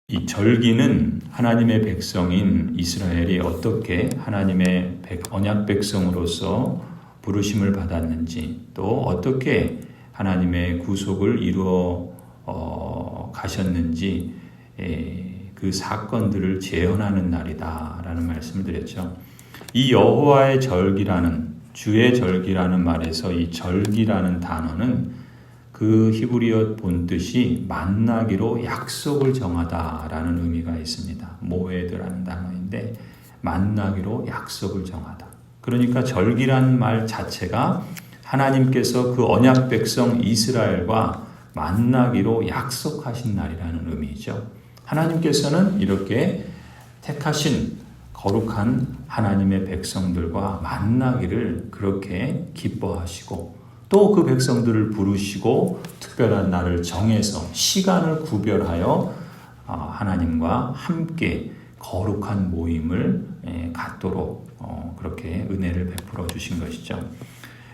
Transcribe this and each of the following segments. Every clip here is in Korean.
이 절기는 하나님의 백성인 이스라엘이 어떻게 하나님의 언약 백성으로서 부르심을 받았는지, 또 어떻게 하나님의 구속을 이루어 가셨는지 그 사건들을 재현하는 날이다라는 말씀을 드렸죠. 이 여호와의 절기라는, 주의 절기라는 말에서 이 절기라는 단어는 그 히브리어 본뜻이 만나기로 약속을 정하다라는 의미가 있습니다. 모에드라는 단어인데 만나기로 약속을 정하다. 그러니까 절기라는 말 자체가 하나님께서 그 언약 백성 이스라엘과 만나기로 약속하신 날이라는 의미죠. 하나님께서는 이렇게 택하신 거룩한 하나님의 백성들과 만나기를 그렇게 기뻐하시고, 또 그 백성들을 부르시고 특별한 날을 정해서 시간을 구별하여 하나님과 함께 거룩한 모임을 갖도록 그렇게 은혜를 베풀어 주신 것이죠.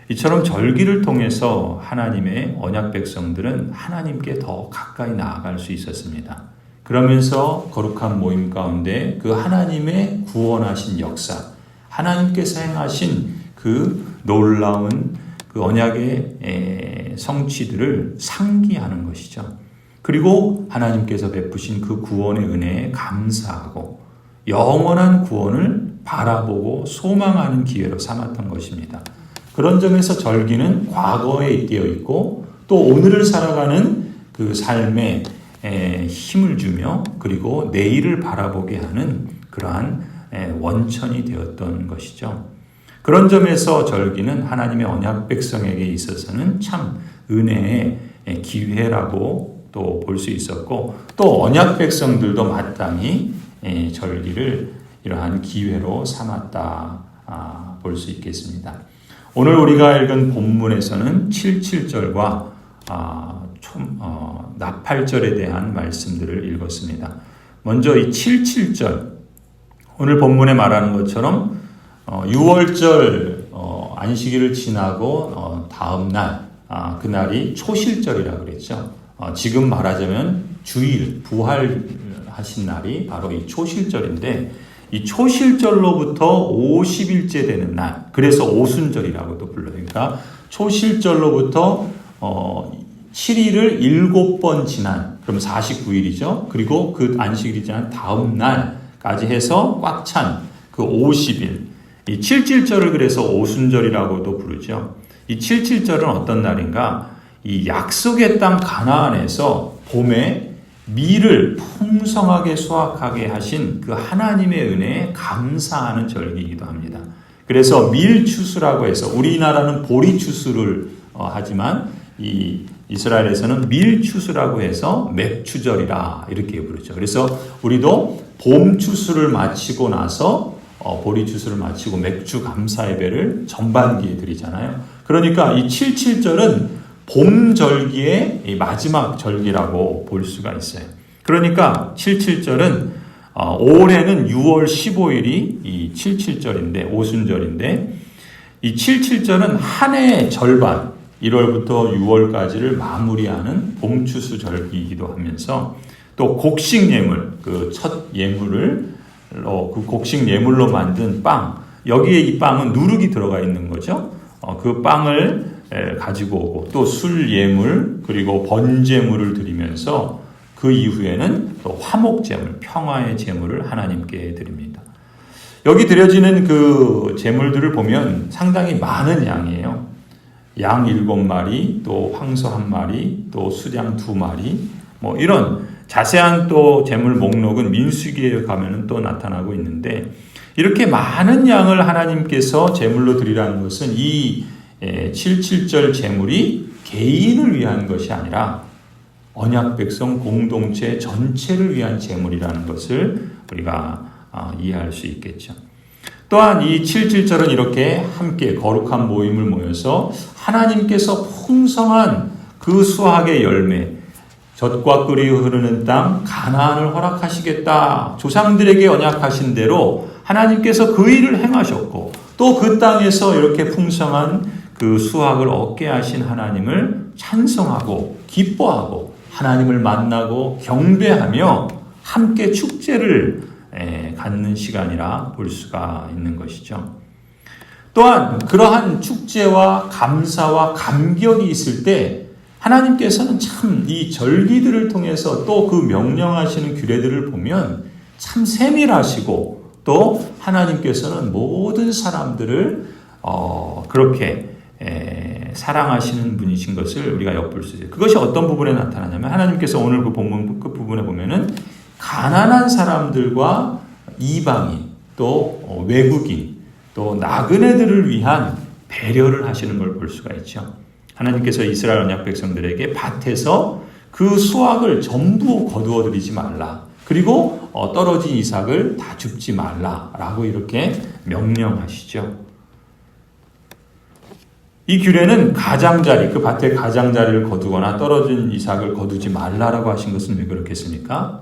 이처럼 절기를 통해서 하나님의 언약 백성들은 하나님께 더 가까이 나아갈 수 있었습니다. 그러면서 거룩한 모임 가운데 그 하나님의 구원하신 역사, 하나님께서 행하신 그 놀라운 그 언약의 성취들을 상기하는 것이죠. 그리고 하나님께서 베푸신 그 구원의 은혜에 감사하고 영원한 구원을 바라보고 소망하는 기회로 삼았던 것입니다. 그런 점에서 절기는 과거에 띄어 있고 또 오늘을 살아가는 그 삶에 힘을 주며 그리고 내일을 바라보게 하는 그러한 원천이 되었던 것이죠. 그런 점에서 절기는 하나님의 언약 백성에게 있어서는 참 은혜의 기회라고 또 볼 수 있었고, 또 언약 백성들도 마땅히 절기를 이러한 기회로 삼았다 볼 수 있겠습니다. 오늘 우리가 읽은 본문에서는 77절과 나팔절에 대한 말씀들을 읽었습니다. 먼저 이 77절, 오늘 본문에 말하는 것처럼 6월절 안식일을 지나고 다음 날, 그날이 초실절이라고 그랬죠. 지금 말하자면 주일, 부활하신 날이 바로 이 초실절인데, 이 초실절로부터 50일째 되는 날, 그래서 오순절이라고도 불러요. 그러니까 초실절로부터 7일을 7번 지난, 그럼 49일이죠. 그리고 그 안식일이 지난 다음 날까지 해서 꽉 찬 그 50일, 이 77절을 그래서 오순절이라고도 부르죠. 이 77절은 어떤 날인가? 이 약속의 땅 가나안에서 봄에 밀을 풍성하게 수확하게 하신 그 하나님의 은혜에 감사하는 절기이기도 합니다. 그래서 밀추수라고 해서, 우리나라는 보리추수를 하지만 이 이스라엘에서는 밀추수라고 해서 맥추절이라 이렇게 부르죠. 그래서 우리도 봄추수를 마치고 나서 보리추수를 마치고 맥주 감사 예배를 전반기에 드리잖아요. 그러니까 이 77절은 봄절기의 마지막 절기라고 볼 수가 있어요. 그러니까 77절은 올해는 6월 15일이 이 77절인데, 오순절인데, 이 77절은 한 해의 절반, 1월부터 6월까지를 마무리하는 봄추수 절기이기도 하면서, 또 곡식 예물, 그 첫 예물을 그 곡식 예물로 만든 빵, 여기에 이 빵은 누룩이 들어가 있는 거죠. 그 빵을 가지고 오고, 또 술 예물, 그리고 번제물을 드리면서 그 이후에는 또 화목 제물, 평화의 제물을 하나님께 드립니다. 여기 드려지는 그 제물들을 보면 상당히 많은 양이에요. 양 7마리, 또 황소 1마리, 또 수양 2마리, 뭐 이런 자세한 또 제물 목록은 민수기에 가면은 또 나타나고 있는데, 이렇게 많은 양을 하나님께서 제물로 드리라는 것은 이 77절 제물이 개인을 위한 것이 아니라 언약 백성 공동체 전체를 위한 제물이라는 것을 우리가 이해할 수 있겠죠. 또한 이 77절은 이렇게 함께 거룩한 모임을 모여서 하나님께서 풍성한 그 수확의 열매, 젖과 꿀이 흐르는 땅 가나안을 허락하시겠다, 조상들에게 언약하신 대로 하나님께서 그 일을 행하셨고, 또 그 땅에서 이렇게 풍성한 그 수확을 얻게 하신 하나님을 찬송하고 기뻐하고 하나님을 만나고 경배하며 함께 축제를 갖는 시간이라 볼 수가 있는 것이죠. 또한 그러한 축제와 감사와 감격이 있을 때 하나님께서는 참 이 절기들을 통해서 또 그 명령하시는 규례들을 보면 참 세밀하시고 또 하나님께서는 모든 사람들을 그렇게 사랑하시는 분이신 것을 우리가 엿볼 수 있어요. 그것이 어떤 부분에 나타나냐면 하나님께서 오늘 그 본문 끝부분에 보면은 가난한 사람들과 이방인 또 외국인 또 나그네들을 위한 배려를 하시는 걸 볼 수가 있죠. 하나님께서 이스라엘 언약 백성들에게 밭에서 그 수확을 전부 거두어 들이지 말라. 그리고 떨어진 이삭을 다 줍지 말라라고 이렇게 명령하시죠. 이 규례는 가장자리, 그 밭의 가장자리를 거두거나 떨어진 이삭을 거두지 말라라고 하신 것은 왜 그렇겠습니까?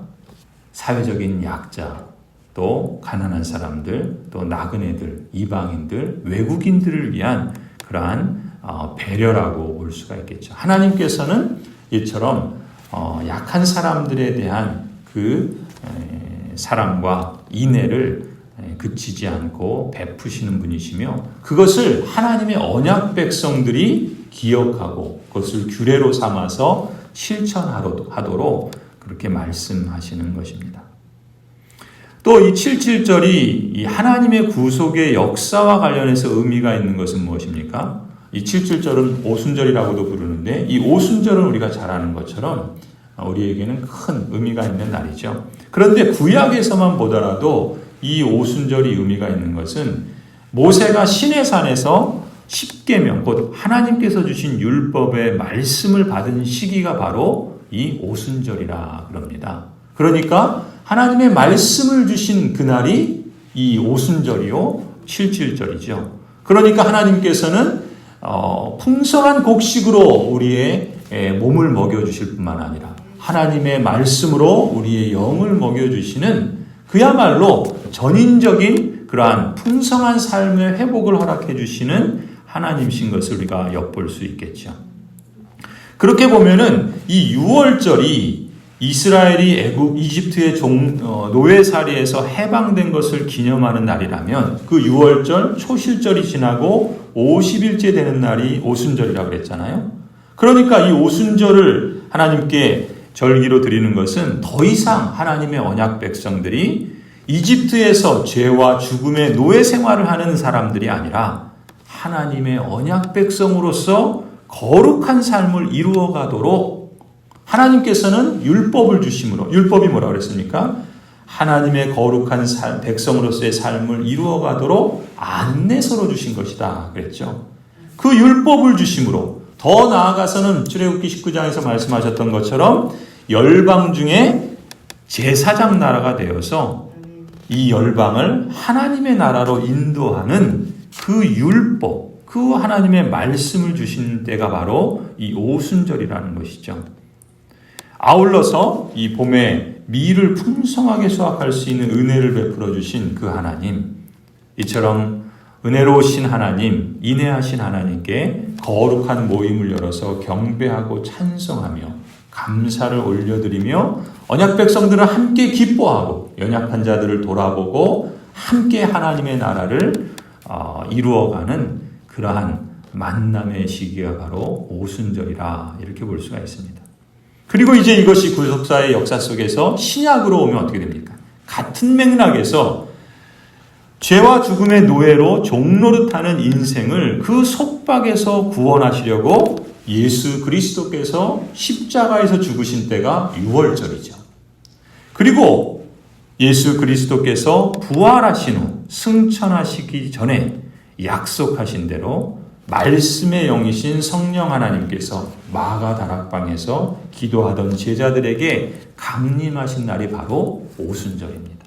사회적인 약자, 또 가난한 사람들, 또 나그네들, 이방인들, 외국인들을 위한 그러한 배려라고 볼 수가 있겠죠. 하나님께서는 이처럼 약한 사람들에 대한 그 사랑과 인애를 그치지 않고 베푸시는 분이시며 그것을 하나님의 언약 백성들이 기억하고 그것을 규례로 삼아서 실천하도록 그렇게 말씀하시는 것입니다. 또 이 77절이 이 하나님의 구속의 역사와 관련해서 의미가 있는 것은 무엇입니까? 이 77절은 오순절이라고도 부르는데 이 오순절은 우리가 잘 아는 것처럼 우리에게는 큰 의미가 있는 날이죠. 그런데 구약에서만 보더라도 이 오순절이 의미가 있는 것은 모세가 시내산에서 십계명, 곧 하나님께서 주신 율법의 말씀을 받은 시기가 바로 이 오순절이라 그럽니다. 그러니까 하나님의 말씀을 주신 그날이 이 오순절이요 77절이죠. 그러니까 하나님께서는 풍성한 곡식으로 우리의 몸을 먹여주실 뿐만 아니라 하나님의 말씀으로 우리의 영을 먹여주시는 그야말로 전인적인 그러한 풍성한 삶의 회복을 허락해 주시는 하나님이신 것을 우리가 엿볼 수 있겠죠. 그렇게 보면은 이 6월절이 이스라엘이 이집트의 노예살이에서 해방된 것을 기념하는 날이라면 그 6월절 초실절이 지나고 50일째 되는 날이 오순절이라고 그랬잖아요. 그러니까 이 오순절을 하나님께 절기로 드리는 것은 더 이상 하나님의 언약 백성들이 이집트에서 죄와 죽음의 노예 생활을 하는 사람들이 아니라 하나님의 언약 백성으로서 거룩한 삶을 이루어가도록 하나님께서는 율법을 주심으로, 율법이 뭐라고 그랬습니까? 하나님의 거룩한 백성으로서의 삶을 이루어가도록 안내서로 주신 것이다 그랬죠. 그 율법을 주심으로 더 나아가서는 출애굽기 19장에서 말씀하셨던 것처럼 열방 중에 제사장 나라가 되어서 이 열방을 하나님의 나라로 인도하는 그 율법, 그 하나님의 말씀을 주신 때가 바로 이 오순절이라는 것이죠. 아울러서 이 봄에 밀을 풍성하게 수확할 수 있는 은혜를 베풀어 주신 그 하나님, 이처럼 은혜로우신 하나님, 인애하신 하나님께 거룩한 모임을 열어서 경배하고 찬송하며 감사를 올려드리며 언약 백성들은 함께 기뻐하고 연약한 자들을 돌아보고 함께 하나님의 나라를 이루어가는 그러한 만남의 시기가 바로 오순절이라 이렇게 볼 수가 있습니다. 그리고 이제 이것이 구속사의 역사 속에서 신약으로 오면 어떻게 됩니까? 같은 맥락에서 죄와 죽음의 노예로 종노릇하는 인생을 그 속박에서 구원하시려고 예수 그리스도께서 십자가에서 죽으신 때가 6월절이죠. 그리고 예수 그리스도께서 부활하신 후 승천하시기 전에 약속하신 대로 말씀의 영이신 성령 하나님께서 마가 다락방에서 기도하던 제자들에게 강림하신 날이 바로 오순절입니다.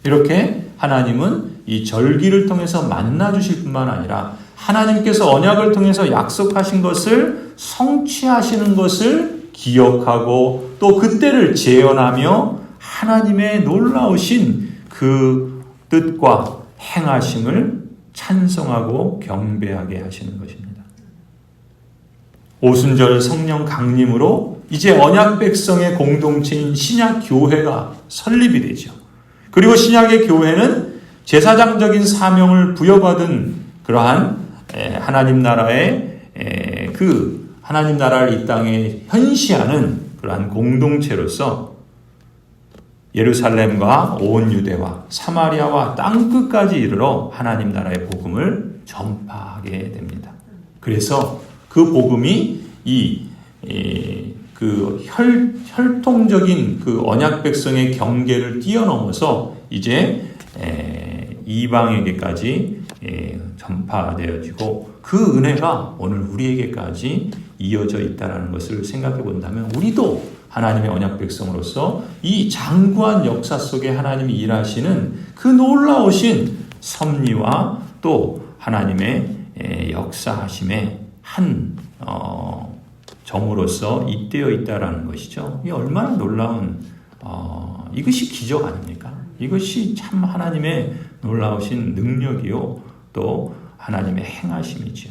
이렇게 하나님은 이 절기를 통해서 만나 주실 뿐만 아니라 하나님께서 언약을 통해서 약속하신 것을 성취하시는 것을 기억하고 또 그때를 재현하며 하나님의 놀라우신 그 뜻과 행하심을 찬송하고 경배하게 하시는 것입니다. 오순절 성령 강림으로 이제 언약 백성의 공동체인 신약 교회가 설립이 되죠. 그리고 신약의 교회는 제사장적인 사명을 부여받은 그러한 하나님 나라의 그 하나님 나라를 이 땅에 현시하는 그러한 공동체로서 예루살렘과 온 유대와 사마리아와 땅끝까지 이르러 하나님 나라의 복음을 전파하게 됩니다. 그래서 그 복음이 그 혈통적인 그 언약 백성의 경계를 뛰어넘어서 이제 이방에게까지 전파되어지고 그 은혜가 오늘 우리에게까지 이어져 있다는 것을 생각해 본다면 우리도 하나님의 언약 백성으로서 이 장구한 역사 속에 하나님이 일하시는 그 놀라우신 섭리와 또 하나님의 역사하심의 한 점으로서 잇대어 있다라는 것이죠. 이게 얼마나 놀라운 이것이 기적 아닙니까? 이것이 참 하나님의 놀라우신 능력이요 또 하나님의 행하심이죠.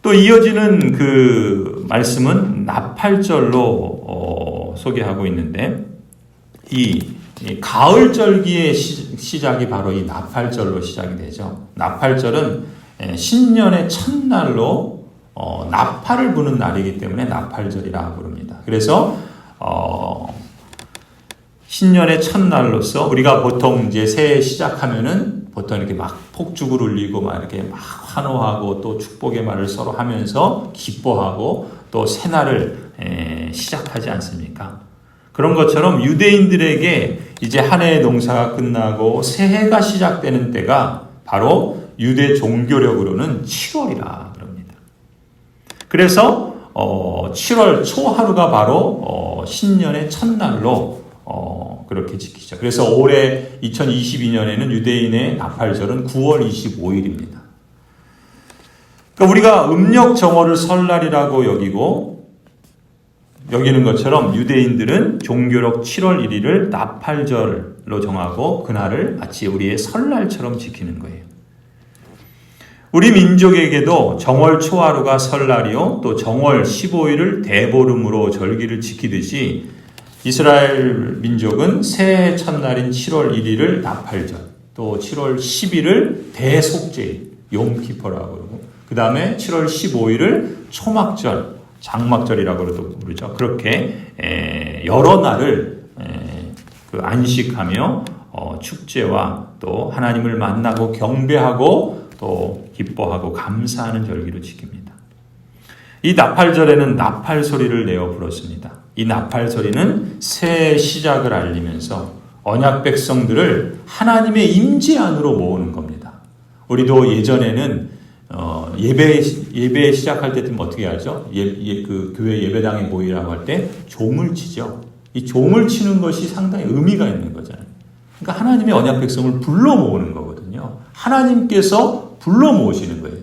또 이어지는 그 말씀은 나팔절로 소개하고 있는데 이 가을절기의 시작이 바로 이 나팔절로 시작이 되죠. 나팔절은 신년의 첫날로 나팔을 부는 날이기 때문에 나팔절이라고 부릅니다. 그래서 신년의 첫날로서 우리가 보통 이제 새해 시작하면은 보통 이렇게 막 폭죽을 울리고 막 이렇게 막 환호하고 또 축복의 말을 서로 하면서 기뻐하고 또 새날을 시작하지 않습니까? 그런 것처럼 유대인들에게 이제 한 해의 농사가 끝나고 새해가 시작되는 때가 바로 유대 종교력으로는 7월이라 그럽니다. 그래서 7월 초하루가 바로 신년의 첫날로 그렇게 지키죠. 그래서 올해 2022년에는 유대인의 나팔절은 9월 25일입니다. 그러니까 우리가 음력 정월을 설날이라고 여기는 것처럼 유대인들은 종교력 7월 1일을 나팔절로 정하고 그날을 마치 우리의 설날처럼 지키는 거예요. 우리 민족에게도 정월 초하루가 설날이요 또 정월 15일을 대보름으로 절기를 지키듯이 이스라엘 민족은 새해 첫날인 7월 1일을 나팔절, 또 7월 10일을 대속죄일, 욤키퍼라고 그러고, 그 다음에 7월 15일을 초막절, 장막절이라고 부르죠. 그렇게 여러 날을 안식하며 축제와 또 하나님을 만나고 경배하고 또 기뻐하고 감사하는 절기로 지킵니다. 이 나팔절에는 나팔 소리를 내어 불었습니다. 이 나팔 소리는 새해 시작을 알리면서 언약 백성들을 하나님의 임재 안으로 모으는 겁니다. 우리도 예전에는 예배 시작할 때쯤 어떻게 하죠? 그 교회 예배당에 모이라고 할 때 종을 치죠. 이 종을 치는 것이 상당히 의미가 있는 거잖아요. 그러니까 하나님의 언약 백성을 불러 모으는 거거든요. 하나님께서 불러 모으시는 거예요.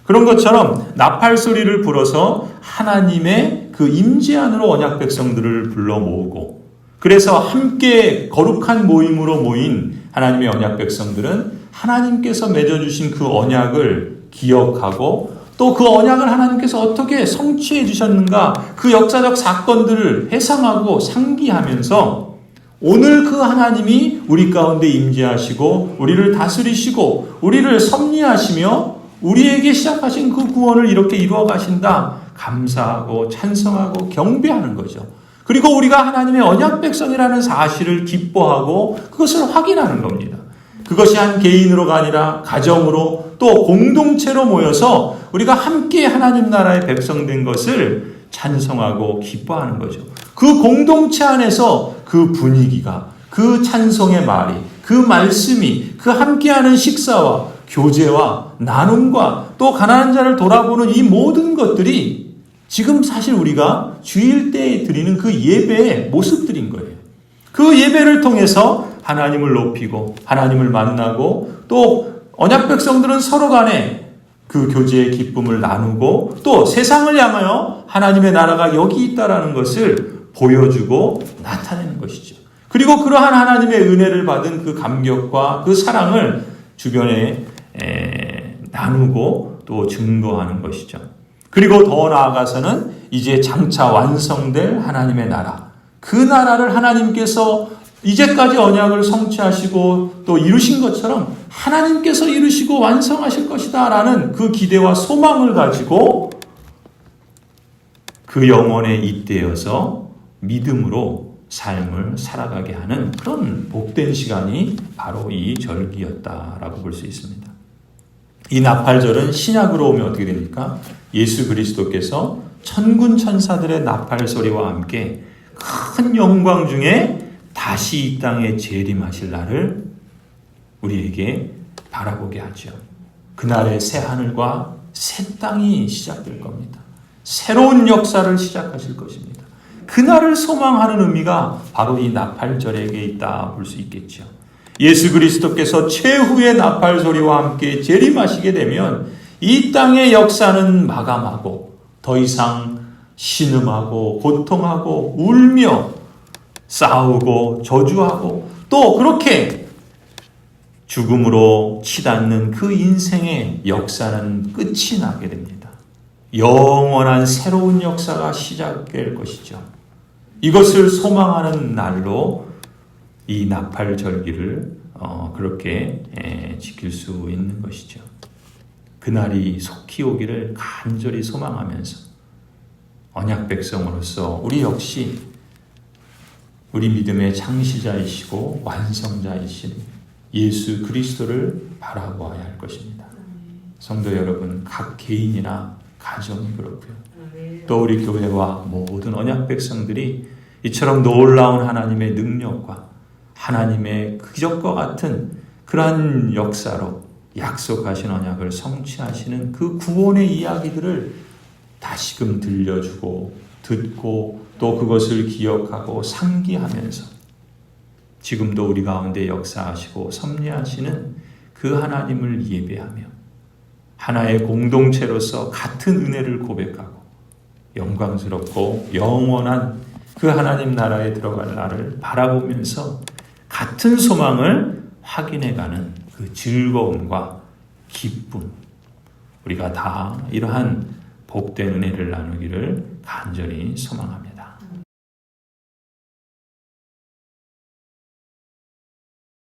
그런 것처럼 나팔 소리를 불어서 하나님의 그 임재 안으로 언약 백성들을 불러 모으고 그래서 함께 거룩한 모임으로 모인 하나님의 언약 백성들은 하나님께서 맺어주신 그 언약을 기억하고 또 그 언약을 하나님께서 어떻게 성취해 주셨는가 그 역사적 사건들을 회상하고 상기하면서 오늘 그 하나님이 우리 가운데 임재하시고 우리를 다스리시고 우리를 섭리하시며 우리에게 시작하신 그 구원을 이렇게 이루어 가신다. 감사하고 찬성하고 경배하는 거죠. 그리고 우리가 하나님의 언약 백성이라는 사실을 기뻐하고 그것을 확인하는 겁니다. 그것이 한 개인으로가 아니라 가정으로 또 공동체로 모여서 우리가 함께 하나님 나라의 백성 된 것을 찬성하고 기뻐하는 거죠. 그 공동체 안에서 그 분위기가, 그 찬송의 말이, 그 말씀이, 그 함께하는 식사와 교제와 나눔과 또 가난한 자를 돌아보는 이 모든 것들이 지금 사실 우리가 주일 때에 드리는 그 예배의 모습들인 거예요. 그 예배를 통해서 하나님을 높이고 하나님을 만나고 또 언약 백성들은 서로 간에 그 교제의 기쁨을 나누고 또 세상을 향하여 하나님의 나라가 여기 있다라는 것을 보여주고 나타내는 것이죠. 그리고 그러한 하나님의 은혜를 받은 그 감격과 그 사랑을 주변에 나누고 또 증거하는 것이죠. 그리고 더 나아가서는 이제 장차 완성될 하나님의 나라, 그 나라를 하나님께서 이제까지 언약을 성취하시고 또 이루신 것처럼 하나님께서 이루시고 완성하실 것이다 라는 그 기대와 소망을 가지고 그 영혼에 잇대어서 믿음으로 삶을 살아가게 하는 그런 복된 시간이 바로 이 절기였다라고 볼 수 있습니다. 이 나팔절은 신약으로 오면 어떻게 됩니까? 예수 그리스도께서 천군 천사들의 나팔 소리와 함께 큰 영광 중에 다시 이 땅에 재림하실 날을 우리에게 바라보게 하죠. 그날의 새 하늘과 새 땅이 시작될 겁니다. 새로운 역사를 시작하실 것입니다. 그날을 소망하는 의미가 바로 이 나팔절에게 있다 볼 수 있겠죠. 예수 그리스도께서 최후의 나팔 소리와 함께 재림하시게 되면 이 땅의 역사는 마감하고 더 이상 신음하고 고통하고 울며 싸우고 저주하고 또 그렇게 죽음으로 치닫는 그 인생의 역사는 끝이 나게 됩니다. 영원한 새로운 역사가 시작될 것이죠. 이것을 소망하는 날로 이 나팔 절기를 그렇게 지킬 수 있는 것이죠. 그날이 속히 오기를 간절히 소망하면서 언약 백성으로서 우리 역시 우리 믿음의 창시자이시고 완성자이신 예수 그리스도를 바라보아야 할 것입니다. 성도 여러분, 각 개인이나 가정이 그렇고요. 또 우리 교회와 모든 언약 백성들이 이처럼 놀라운 하나님의 능력과 하나님의 기적과 같은 그러한 역사로 약속하신 언약을 성취하시는 그 구원의 이야기들을 다시금 들려주고 듣고 또 그것을 기억하고 상기하면서 지금도 우리 가운데 역사하시고 섭리하시는 그 하나님을 예배하며 하나의 공동체로서 같은 은혜를 고백하고 영광스럽고 영원한 그 하나님 나라에 들어갈 날을 바라보면서 같은 소망을 확인해가는 그 즐거움과 기쁨, 우리가 다 이러한 복된 은혜를 나누기를 간절히 소망합니다.